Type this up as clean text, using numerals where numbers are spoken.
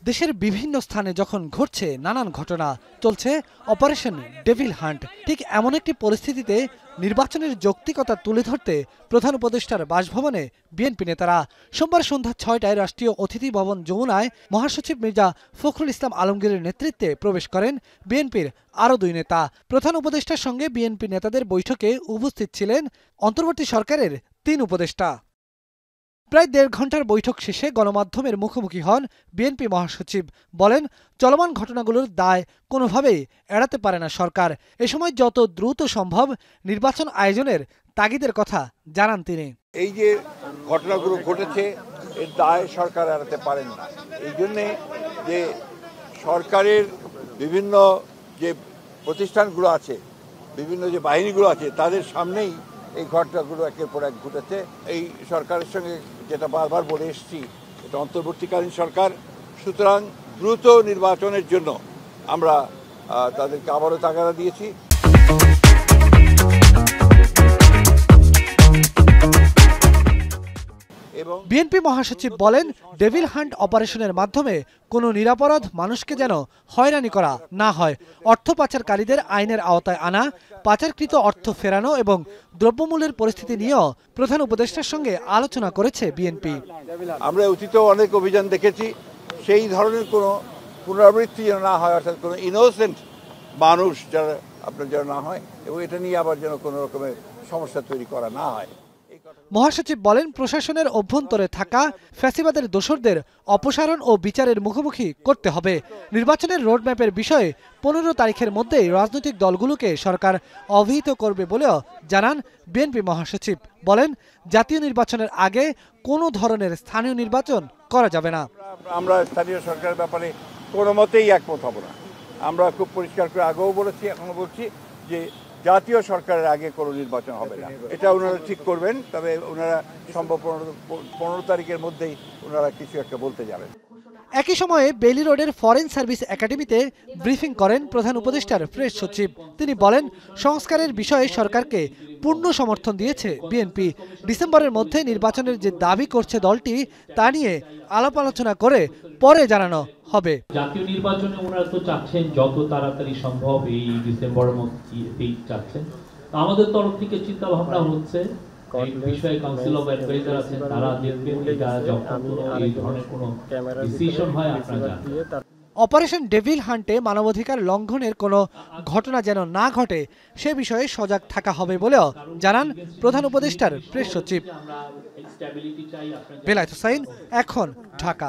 দেশের বিভিন্ন স্থানে যখন ঘটছে নানান ঘটনা, চলছে অপারেশন ডেভিল হান্ট, ঠিক এমন একটি পরিস্থিতিতে নির্বাচনের যৌক্তিকতা তুলে ধরতে প্রধান উপদেষ্টার বাসভবনে বিএনপি নেতারা সোমবার সন্ধ্যা ৬টায় রাষ্ট্রীয় অতিথি ভবন যমুনায় মহাসচিব মির্জা ফখরুল ইসলাম আলমগীরের নেতৃত্বে প্রবেশ করেন বিএনপির আরও ২ নেতা। প্রধান উপদেষ্টার সঙ্গে বিএনপি নেতাদের বৈঠকে উপস্থিত ছিলেন অন্তর্বর্তী সরকারের ৩ উপদেষ্টা। প্রায় ১.৫ ঘন্টার বৈঠক শেষে গণমাধ্যমের মুখোমুখি হন বিএনপি মহাসচিব। বলেন, চলমান ঘটনাগুলোর দায় কোনোভাবেই এড়াতে পারে না সরকার। এ সময় যত দ্রুত সম্ভব নির্বাচন আয়োজনের তাগিদের কথা জানান তিনি। এই যে ঘটনাগুলো ঘটেছে এর দায় সরকার এড়াতে পারেন না। এই জন্যে যে সরকারের বিভিন্ন যে প্রতিষ্ঠানগুলো আছে, বিভিন্ন যে বাহিনীগুলো আছে, তাদের সামনেই এই ঘটনাগুলো একের পর এক ঘটেছে। এই সরকারের সঙ্গে যেটা বারবার বলে এসেছি, এটা অন্তর্বর্তীকালীন সরকার, সুতরাং দ্রুত নির্বাচনের জন্য আমরা তাদেরকে আবারও তাগাদা দিয়েছি। বিএনপি মহাসচিব বলেন, ডেভিল হান্ট অপারেশনের মাধ্যমে কোনো নিরাপরাধ মানুষকে যেন হয়রানি করা না হয়। অর্থ পাচারকারীদের আইনের আওতায় আনা, পাচারকৃত অর্থ ফেরানো এবং দ্রব্যমূল্যের পরিস্থিতি নিয়েও প্রধান উপদেষ্টার সঙ্গে আলোচনা করেছে বিএনপি। আমরা অতীতেও অনেক অভিযান দেখেছি, সেই ধরনের কোনো পুনরাবৃত্তি যেন না হয়, অর্থাৎ কোনো ইনোসেন্ট মানুষ যারা আপনার যেন না হয়, এবং এটা নিয়ে আবার যেন কোনো রকমের সমস্যা তৈরি করা না হয়। মহাসচিব বলেন, প্রশাসনের অভ্যন্তরে থাকা ফ্যাসিবাদের দোসরদের অপসারণ ও বিচারের মুখোমুখি করতে হবে। নির্বাচনের রোডম্যাপের বিষয়ে ১৫ তারিখের মধ্যেই রাজনৈতিক দলগুলোকে সরকার অবহিত করবে বলেও জানান বিএনপি মহাসচিব। বলেন, জাতীয় নির্বাচনের আগে কোনো ধরনের স্থানীয় নির্বাচন করা যাবে না। আমরা স্থানীয় সরকারের ব্যাপারে কোনো মতেই একমত হব না। আমরা খুব পরিষ্কার করে আগেও বলেছি, এখনো বলছি যে জাতীয় সরকারের আগে কোনো নির্বাচন হবে না। এটা ওনারা ঠিক করবেন, তবে ওনারা সম্ভব ১৫ তারিখের মধ্যেই ওনারা কিছু একটা বলতে যাবেন। একই সময়ে বেইলি রোডের ফরেন সার্ভিস একাডেমিতে ব্রিফিং করেন প্রধান উপদেষ্টার প্রেস সচিব। তিনি বলেন, সংস্কারের বিষয়ে সরকারকে পূর্ণ সমর্থন দিয়েছে বিএনপি। ডিসেম্বরের মধ্যে নির্বাচনের যে দাবি করছে দলটি, তা নিয়ে আলাপ আলোচনা করে পরে জানানো হবে। জাতীয় নির্বাচনে ওনারা তো চাচ্ছেন যত তাড়াতাড়ি সম্ভব, এই ডিসেম্বরের মধ্যেই চাচ্ছেন। আমাদের তরফ থেকে চিন্তা ভাবনা হচ্ছে এই বিষয়ে কাউন্সিল অফ অ্যাডভাইজার আছেন, তারা দেখবেন যখন এই ধরনের কোনো ডিসিশন হয় আপনারা জানান। অপারেশন ডেভিল হান্টে মানবাধিকার লঙ্ঘনের কোনো ঘটনা যেন না ঘটে সে বিষয়ে সজাগ থাকা হবে বলেও জানান প্রধান উপদেষ্টার প্রেস সচিব। বেলায়েত হোসাইন, এখন, ঢাকা।